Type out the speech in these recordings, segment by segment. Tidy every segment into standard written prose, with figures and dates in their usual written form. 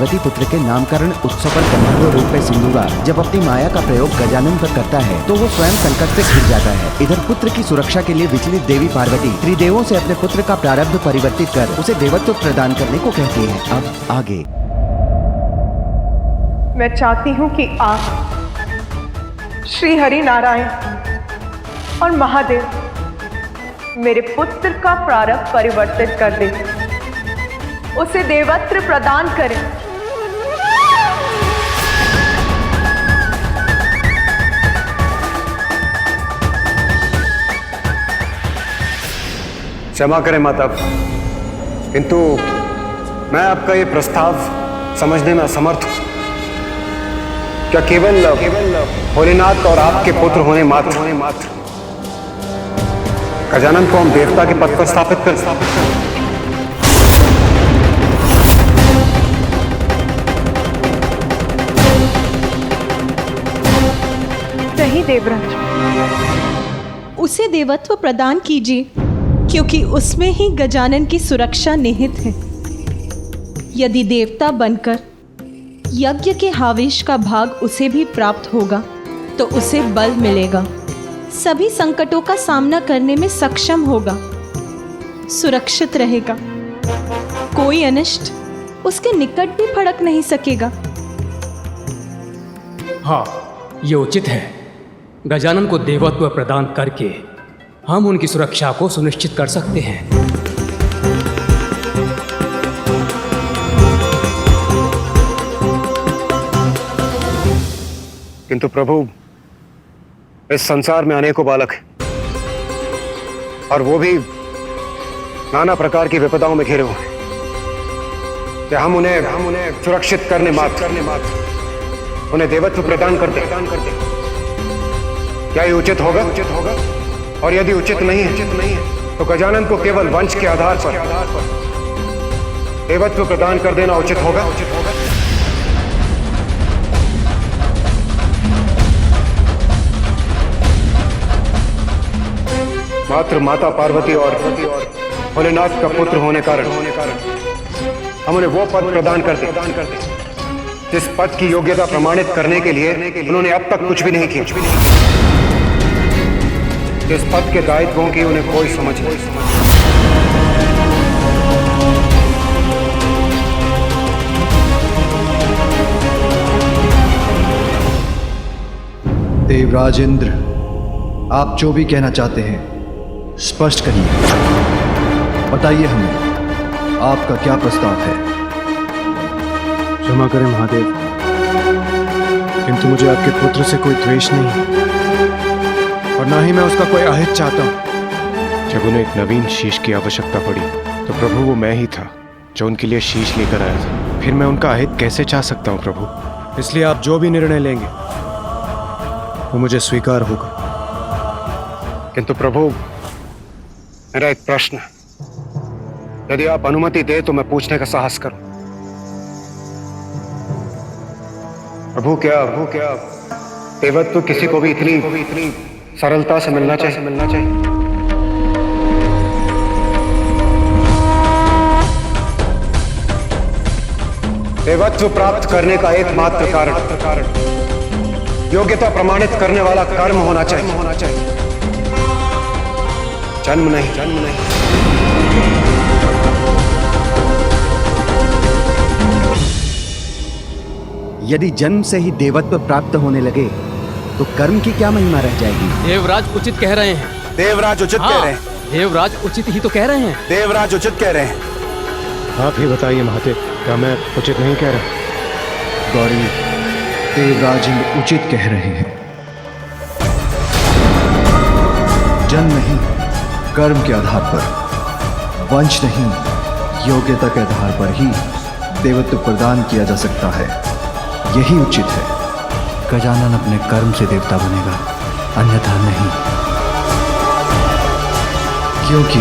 पार्वती पुत्र के नामकरण उत्सव पर गंधर्व रूप में सिंधुगा जब अपनी माया का प्रयोग गजानन पर करता है तो वो स्वयं संकट से घिर जाता है। इधर पुत्र की सुरक्षा के लिए विचलित देवी पार्वती त्रिदेवों से अपने पुत्र का प्रारब्ध परिवर्तित कर उसे देवत्व प्रदान करने को कहती है। अब आगे। मैं चाहती हूँ कि आप श्री हरि नारायण और महादेव मेरे पुत्र का प्रारब्ध परिवर्तित कर दे, उसे देवत्व प्रदान करें। क्षमा करें माता, किंतु मैं आपका ये प्रस्ताव समझने में असमर्थ हूं। क्या केवल भोलेनाथ और आपके पुत्र होने मात्र गजानन को हम देवता के पद पर स्थापित कर नहीं देवराज, उसे देवत्व प्रदान कीजिए, क्योंकि उसमें ही गजानन की सुरक्षा निहित है। यदि देवता बनकर यज्ञ के हावेश का भाग उसे भी प्राप्त होगा तो उसे बल मिलेगा, सभी संकटों का सामना करने में सक्षम होगा, सुरक्षित रहेगा, कोई अनिष्ट उसके निकट भी फड़क नहीं सकेगा। हाँ, ये उचित है। गजानन को देवत्व प्रदान करके हम उनकी सुरक्षा को सुनिश्चित कर सकते हैं। किंतु प्रभु, इस संसार में अनेकों बालक हैं और वो भी नाना प्रकार की विपदाओं में घिरे हुए हैं। क्या हम उन्हें सुरक्षित करने मात्र उन्हें देवत्व प्रदान करते क्या ये उचित होगा? और यदि उचित नहीं है तो गजानन को केवल वंश के आधार पर देवत्व प्रदान कर देना उचित होगा। मात्र माता पार्वती और भोलेनाथ का पुत्र होने कारण हम उन्हें वो पद प्रदान करते जिस पद की योग्यता प्रमाणित करने के लिए उन्होंने अब तक कुछ भी नहीं किया, जिस पद के दायित्वों की उन्हें कोई समझ नहीं। देवराज इंद्र, आप जो भी कहना चाहते हैं स्पष्ट करिए, बताइए हमें आपका क्या प्रस्ताव है। क्षमा करें महादेव, किंतु मुझे आपके पुत्र से कोई द्वेष नहीं और ना ही मैं उसका कोई अहित चाहता हूं। जब उन्हें एक नवीन शीश की आवश्यकता पड़ी तो प्रभु वो मैं ही था जो उनके लिए शीश लेकर आया था। फिर मैं उनका अहित कैसे चाह सकता हूं प्रभु? इसलिए आप जो भी निर्णय लेंगे वो मुझे स्वीकार होगा। किंतु प्रभु, मेरा एक प्रश्न है, यदि आप अनुमति दे तो मैं पूछने का साहस करूं। प्रभु, क्या देवत्व किसी को भी इतनी सरलता से मिलना चाहिए? देवत्व प्राप्त करने का एकमात्र कारण योग्यता प्रमाणित करने वाला कर्म होना चाहिए, जन्म नहीं। यदि जन्म से ही देवत्व प्राप्त होने लगे तो कर्म की क्या महिमा रह जाएगी? देवराज उचित कह रहे हैं। देवराज उचित कह रहे हैं। देवराज उचित ही तो कह रहे हैं। देवराज उचित कह रहे हैं। आप ही बताइए महादेव, क्या मैं उचित नहीं कह रहा? गौरी, देवराज इंद्र उचित कह रहे हैं। जन्म नहीं, कर्म के आधार पर, वंश नहीं, योग्यता के आधार पर ही देवत्व प्रदान किया जा सकता है। यही उचित है। गजानन अपने कर्म से देवता बनेगा, अन्यथा नहीं, क्योंकि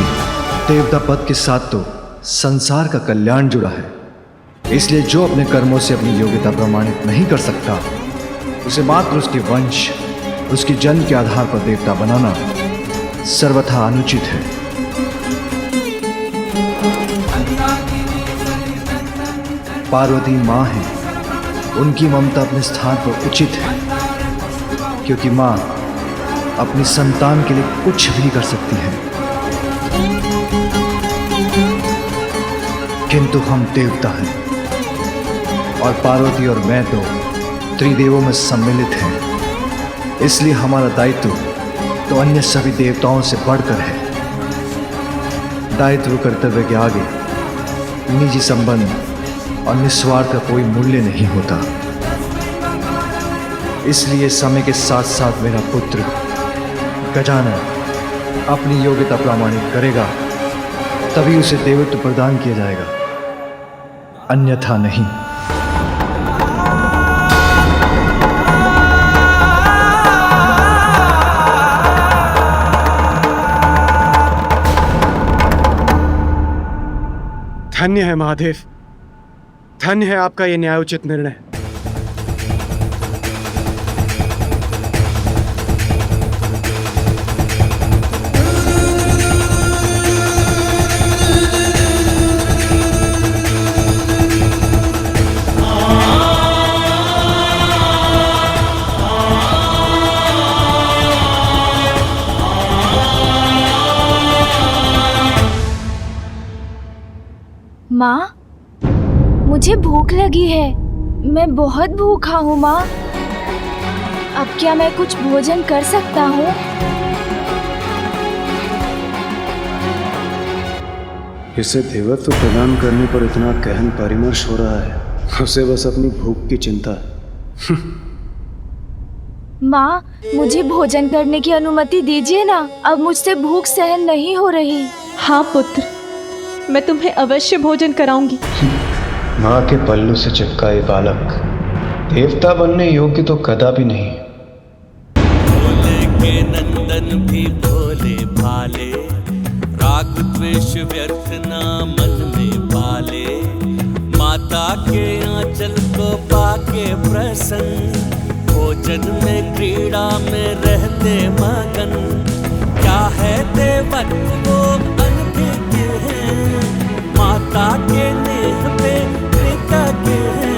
देवता पद के साथ तो संसार का कल्याण जुड़ा है। इसलिए जो अपने कर्मों से अपनी योग्यता प्रमाणित नहीं कर सकता उसे मात्र उसके वंश, उसकी जन्म के आधार पर देवता बनाना सर्वथा अनुचित है। पार्वती माँ हैं, उनकी ममता अपने स्थान पर उचित है, क्योंकि माँ अपनी संतान के लिए कुछ भी कर सकती है। किंतु हम देवता हैं और पार्वती और मैं तो त्रिदेवों में सम्मिलित हैं, इसलिए हमारा दायित्व तो अन्य सभी देवताओं से बढ़कर है। दायित्व कर्तव्य के आगे निजी संबंध और निस्वार्थ का कोई मूल्य नहीं होता। इसलिए समय के साथ साथ मेरा पुत्र गजानन अपनी योग्यता प्रमाणित करेगा, तभी उसे देवत्व प्रदान किया जाएगा, अन्यथा नहीं। धन्य है महादेव, धन्य है आपका ये न्यायोचित निर्णय। माँ, मुझे भूख लगी है, मैं बहुत भूखा हूँ माँ। अब क्या मैं कुछ भोजन कर सकता हूँ? इसे देवत्व प्रदान करने पर इतना गहन परामर्श हो रहा है, उसे बस अपनी भूख की चिंता है। माँ, मुझे भोजन करने की अनुमति दीजिए ना, अब मुझसे भूख सहन नहीं हो रही। हाँ पुत्र, मैं तुम्हें अवश्य भोजन कराऊंगी। माँ के पल्लू से चिपकाए बालक देवता बनने योग्य तो कदापि नहीं। भोले के नंदन भी भोले भाले, राग द्वेष व्यर्थ ना मन में पाले। माता के आंचल को पाके प्रसन्न, भोजन में क्रीड़ा में रहते मगन। क्या है देवत्व वो अनभिज्ञ है, माता के नेह पे कृतज्ञ है।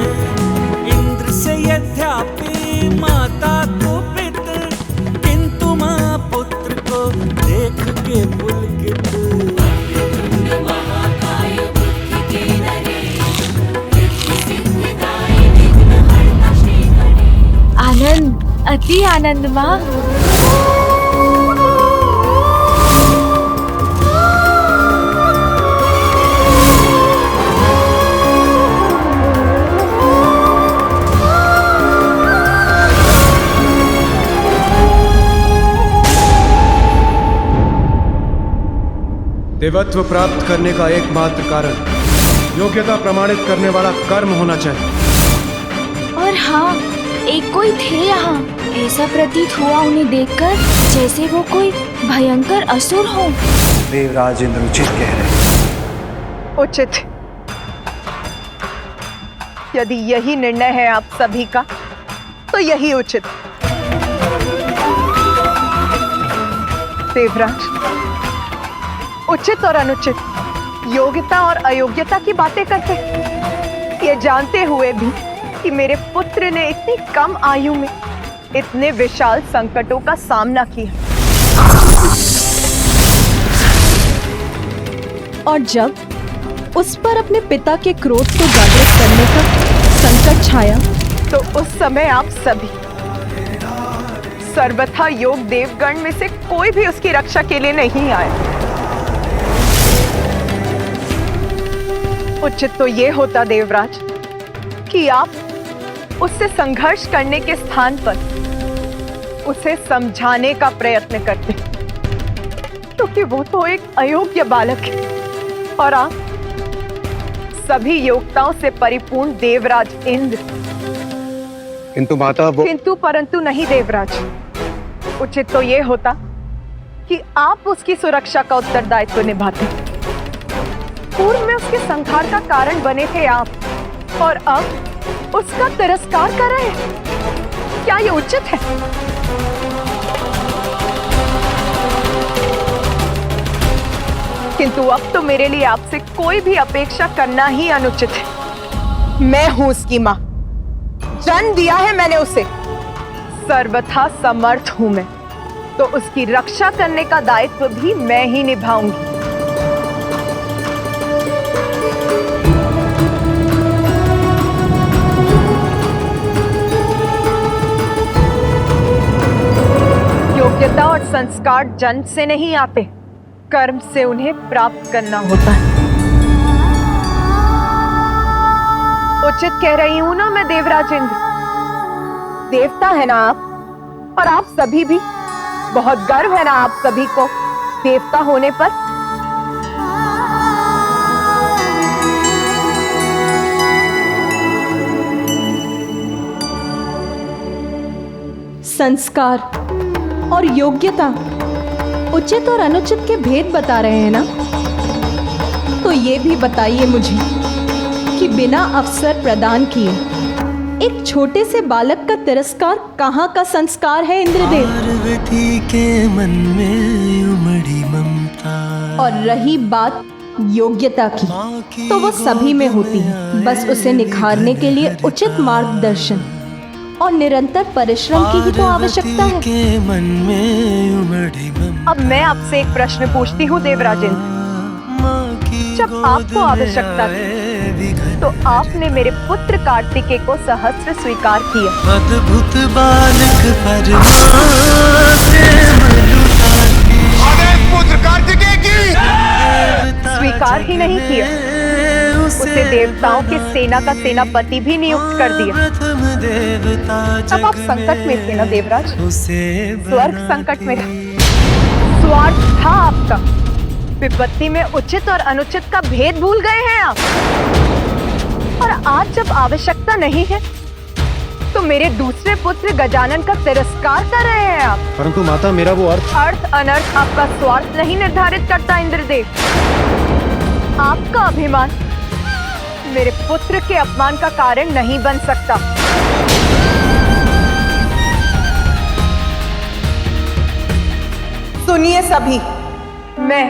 इंद्र से यद्यपि माता को पितर, किंतु माँ पुत्र को देख के पुलकित। आनंद, अति आनंद माँ। देवत्व प्राप्त करने का एकमात्र कारण योग्यता प्रमाणित करने वाला कर्म होना चाहिए। और हाँ, एक कोई थे यहाँ, ऐसा प्रतीत हुआ उन्हें देखकर जैसे वो कोई भयंकर असुर हो। देवराज इंद्र उचित कह रहे हैं। उचित। यदि यही निर्णय है आप सभी का, तो यही उचित। देवराज, उचित और अनुचित, योग्यता और अयोग्यता की बातें करते, ये जानते हुए भी कि मेरे पुत्र ने इतनी कम आयु में इतने विशाल संकटों का सामना किया। और जब उस पर अपने पिता के क्रोध को जागृत करने का संकट छाया, तो उस समय आप सभी सर्वथा योग देवगण में से कोई भी उसकी रक्षा के लिए नहीं आया। उचित तो ये होता देवराज कि आप उससे संघर्ष करने के स्थान पर उसे समझाने का प्रयत्न करते, क्योंकि वो तो एक अयोग्य बालक है और आप सभी योग्यताओं से परिपूर्ण देवराज इंद्र। किंतु माता वो किंतु परंतु नहीं देवराज, उचित तो ये होता कि आप उसकी सुरक्षा का उत्तरदायित्व निभाते। पूर्व में उसके संहार का कारण बने थे आप, और अब उसका तिरस्कार कर रहे हैं। क्या ये उचित है? किंतु अब तो मेरे लिए आपसे कोई भी अपेक्षा करना ही अनुचित है। मैं हूं उसकी मां, जन्म दिया है मैंने उसे, सर्वथा समर्थ हूं मैं, तो उसकी रक्षा करने का दायित्व भी मैं ही निभाऊंगी। योग्यता और संस्कार जन्म से नहीं आते, कर्म से उन्हें प्राप्त करना होता है। उचित कह रही हूं ना मैं देवराज इंद्र? देवता है ना आप, और आप सभी भी, बहुत गर्व है ना आप सभी को देवता होने पर? संस्कार और योग्यता, उचित और अनुचित के भेद बता रहे हैं ना? तो ये भी बताइए मुझे कि बिना अवसर प्रदान किए एक छोटे से बालक का तिरस्कार कहाँ का संस्कार है इंद्रदेव? पार्वती के मन में उमड़ी ममता। और रही बात योग्यता की, तो वो सभी में होती है, बस उसे निखारने के लिए उचित मार्गदर्शन और निरंतर परिश्रम की ही तो आवश्यकता है। के मन में उमड़ी ममता। अब मैं आपसे एक प्रश्न पूछती हूँ देवराजेंद्र, जब आपको आवश्यकता थी तो आपने मेरे पुत्र कार्तिकेय को सहस्त्र स्वीकार किया, अद्भुत बालक पुत्र कार्तिकेय की स्वीकार ही नहीं किया, उसे देवताओं के सेना का सेनापति भी नियुक्त कर दिया। तब आप संकट में थे ना देवराज, स्वर्ग संकट में था। स्वार्थ था आपका, विपत्ति में उचित और अनुचित का भेद भूल गए हैं आप। और आज जब आवश्यकता नहीं है तो मेरे दूसरे पुत्र गजानन का तिरस्कार कर रहे हैं आप। परंतु माता, मेरा वो अर्थ अनर्थ आपका स्वार्थ नहीं निर्धारित करता इंद्रदेव। आपका अभिमान मेरे पुत्र के अपमान का कारण नहीं बन सकता। सुनिए सभी, मैं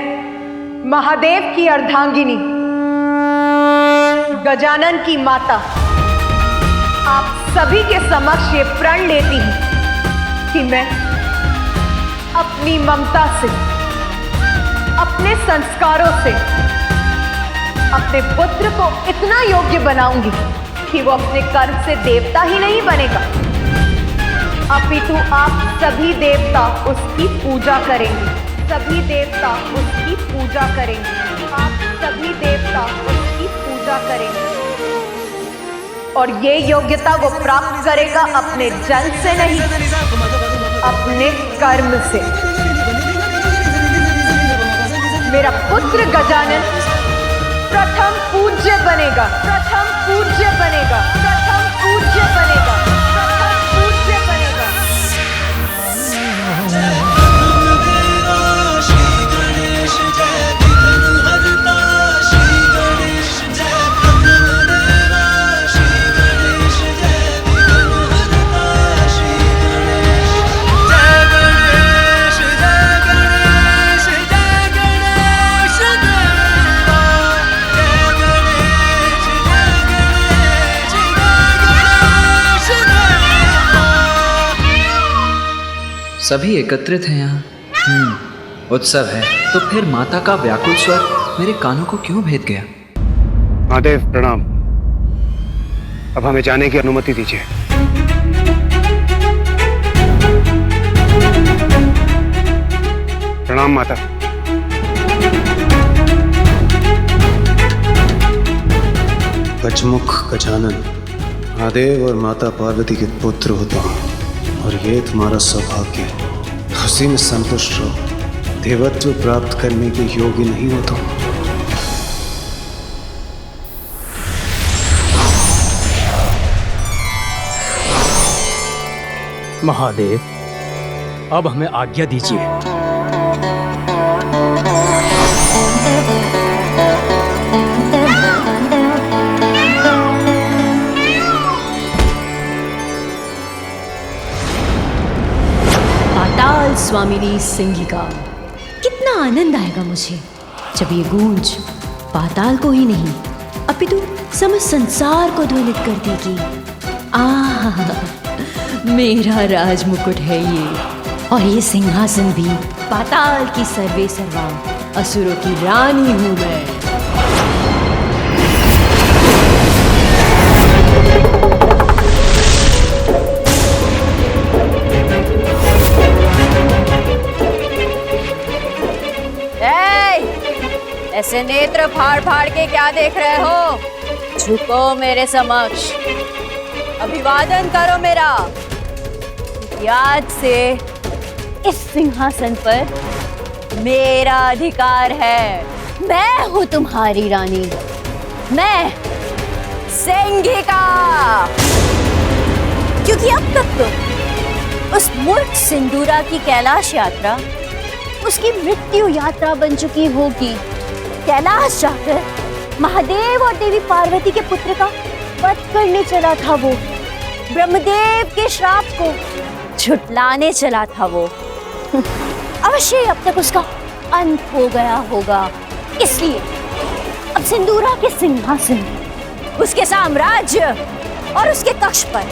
महादेव की अर्धांगिनी गजानन की माता आप सभी के समक्ष ये प्रण लेती हूं कि मैं अपनी ममता से, अपने संस्कारों से अपने पुत्र को इतना योग्य बनाऊंगी कि वो अपने कर्म से देवता ही नहीं बनेगा, अपितु आप सभी देवता उसकी पूजा करेंगे। सभी देवता उसकी पूजा करेंगे। आप सभी देवता उसकी पूजा करेंगे। और ये योग्यता वो प्राप्त करेगा अपने जन्म से नहीं, अपने कर्म से। मेरा पुत्र गजानन प्रथम पूज्य बनेगा, प्रथम पूज्य बनेगा, प्रथम पूज्य बनेगा, प्रथम पूज्य बनेगा। सभी एकत्रित हैं यहाँ। उत्सव है, तो फिर माता का व्याकुल स्वर मेरे कानों को क्यों भेद गया? महादेव प्रणाम। अब हमें जाने की अनुमति दीजिए। प्रणाम माता। गजमुख गजानन महादेव और माता पार्वती के पुत्र होते हैं, और ये तुम्हारा सौभाग्य है। उसी में संतुष्ट रहो। देवत्व प्राप्त करने के योग्य नहीं हो तुम। महादेव, अब हमें आज्ञा दीजिए। पाताल स्वामिनी सिंगिका। कितना आनंद आएगा मुझे जब ये गूंज पाताल को ही नहीं अपितु समस्त संसार को ध्वनित कर देगी। आह, मेरा राज मुकुट है ये, और ये सिंहासन भी पाताल की सर्वे सर्वा, असुरों की रानी हूं मैं। ऐसे नेत्र फाड़ फाड़ के क्या देख रहे हो? झुको मेरे समक्ष, अभिवादन करो मेरा। आज से इस सिंहासन पर मेरा अधिकार है। मैं हूं तुम्हारी रानी, मैं सिंघिका। क्योंकि अब तक तो उस मूर्ख सिंदूरा की कैलाश यात्रा उसकी मृत्यु यात्रा बन चुकी होगी। कैलाश जाकर महादेव और देवी पार्वती के पुत्र का वध करने चला था वो, ब्रह्मदेव के श्राप को झुटलाने चला था वो। अवश्य अब तक उसका अंत हो गया होगा। इसलिए अब सिंदूरा के सिंहासन, उसके साम्राज्य और उसके कक्ष पर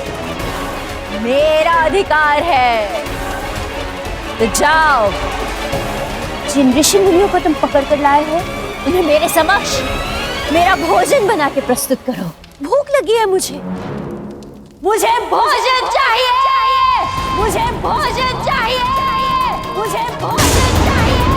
मेरा अधिकार है। तो जाओ, जिन ऋषि मुनियों को तुम पकड़ कर लाए हो उन्हें मेरे समक्ष मेरा भोजन बना के प्रस्तुत करो। भूख लगी है मुझे भोजन चाहिए, मुझे भोजन चाहिए, मुझे भोजन चाहिए।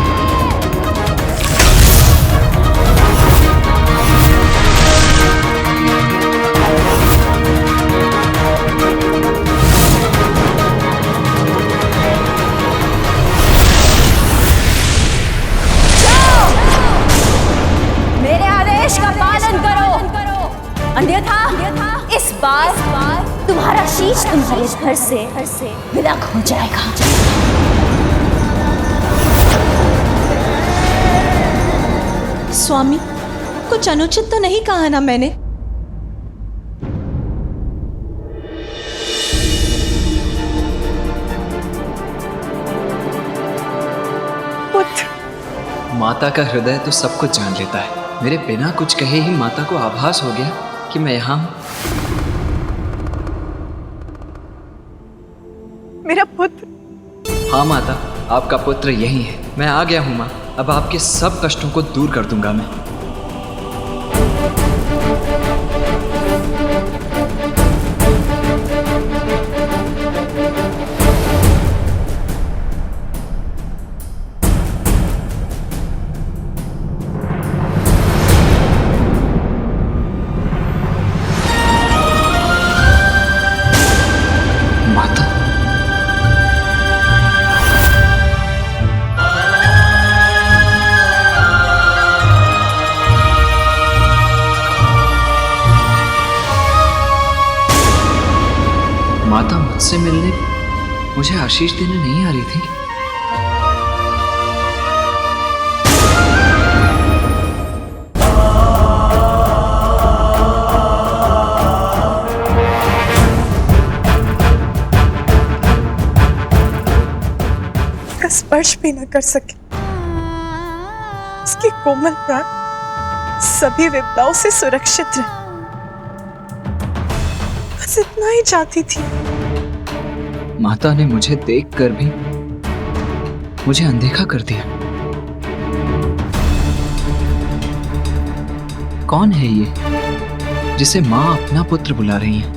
मेरे आदेश का पालन करो, अन्यथा इस बार तुम्हारा शीश तुम्हारे घर से विलग हो जाएगा। स्वामी, कुछ अनुचित तो नहीं कहा ना मैंने? माता का हृदय तो सब कुछ जान लेता है। मेरे बिना कुछ कहे ही माता को आभास हो गया कि मैं यहाँ हूं। मेरा पुत्र। हाँ माता, आपका पुत्र यही है। मैं आ गया हूँ माँ। अब आपके सब कष्टों को दूर कर दूंगा मैं। माता मुझसे मिलने मुझे आशीष देने नहीं आ रही थी। उसका स्पर्श भी न कर सके। उसके कोमल प्राण सभी विपदाओं से सुरक्षित रहे, बस इतना ही चाहती थी। माता ने मुझे देखकर भी मुझे अनदेखा कर दिया। कौन है ये जिसे माँ अपना पुत्र बुला रही है?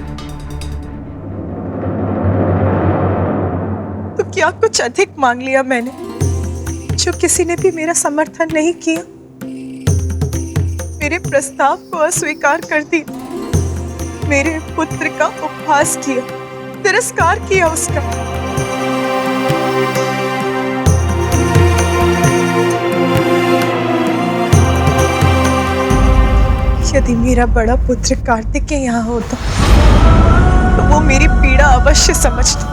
तो क्या कुछ अधिक मांग लिया मैंने जो किसी ने भी मेरा समर्थन नहीं किया? मेरे प्रस्ताव को अस्वीकार कर दिया, मेरे पुत्र का उपहास किया, तिरस्कार किया उसका। यदि मेरा बड़ा पुत्र कार्तिकेय यहाँ होता तो वो मेरी पीड़ा अवश्य समझता,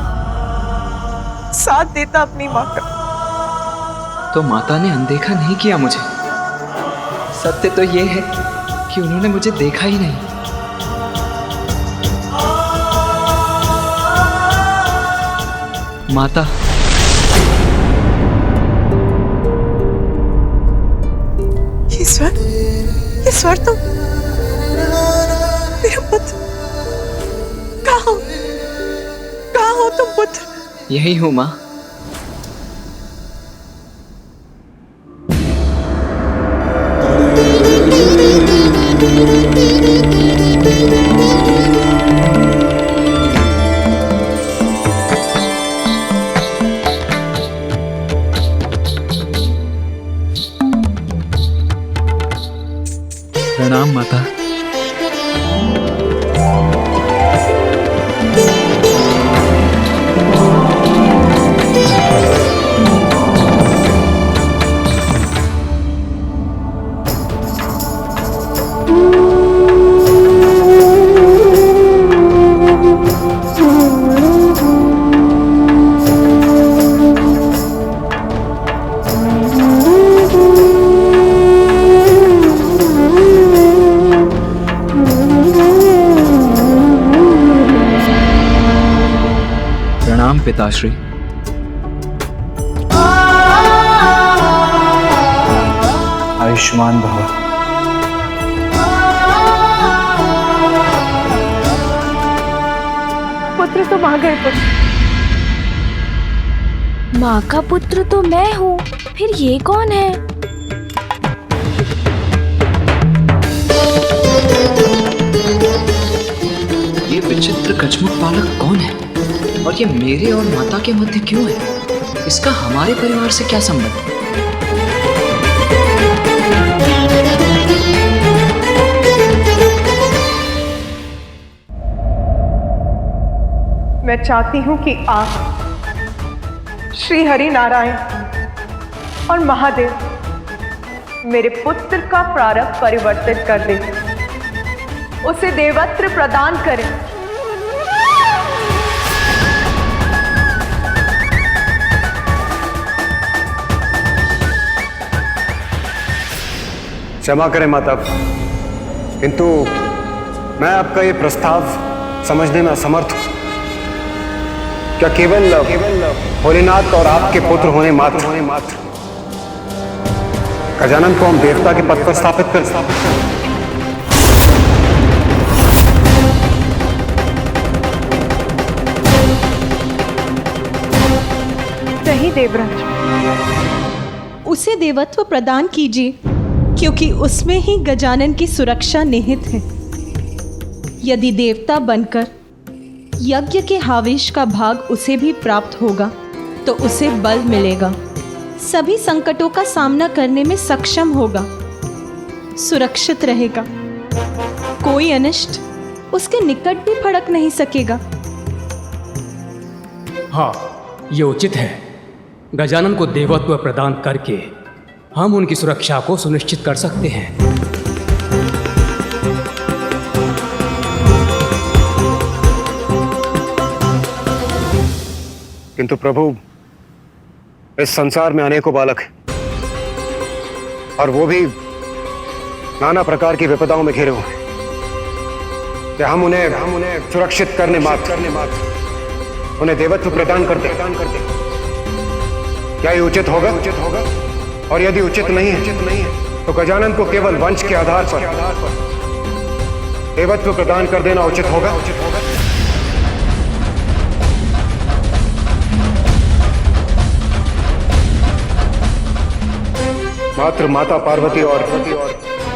साथ देता अपनी माँ का। तो माता ने अनदेखा नहीं किया मुझे। सत्य तो ये है कि उन्होंने मुझे देखा ही नहीं। माता, ये स्वर तो मेरा पुत्र, कहाँ हो तुम पुत्र? यही हूँ माँ। प्रणाम माता। प्रणाम पिताश्री। आयुष्मान भव। पुत्र तुम आ गए पुत्र। माँ का पुत्र तो मैं हूँ, फिर ये कौन है? ये विचित्र कचमुख बालक कौन है और ये मेरे और माता के मध्य क्यों है? इसका हमारे परिवार से क्या संबंध? मैं चाहती हूं कि आप श्री हरि नारायण और महादेव मेरे पुत्र का प्रारब्ध परिवर्तित कर दें, उसे देवत्व प्रदान करें। क्षमा करें माता, किंतु मैं आपका ये प्रस्ताव समझने में असमर्थ हूं। क्या केवल भोलेनाथ और आपके पुत्र होने मात्र गजानन को हम देवता के पद पर स्थापित कर नहीं देवराज, उसे देवत्व प्रदान कीजिए, क्योंकि उसमें ही गजानन की सुरक्षा निहित है। यदि देवता बनकर यज्ञ के हावेश का भाग उसे भी प्राप्त होगा तो उसे बल मिलेगा, सभी संकटों का सामना करने में सक्षम होगा, सुरक्षित रहेगा, कोई अनिष्ट उसके निकट भी फड़क नहीं सकेगा। हाँ, ये उचित है। गजानन को देवत्व प्रदान करके हम उनकी सुरक्षा को सुनिश्चित कर सकते हैं। किंतु प्रभु, इस संसार में अनेकों बालक हैं और वो भी नाना प्रकार की विपदाओं में घिरे हुए हैं। क्या हम उन्हें सुरक्षित करने मात्र उन्हें देवत्व प्रदान करते क्या ये उचित होगा? और यदि उचित नहीं है तो गजानन को केवल वंश के आधार पर देवत्व प्रदान कर देना उचित होगा। मात्र माता पार्वती और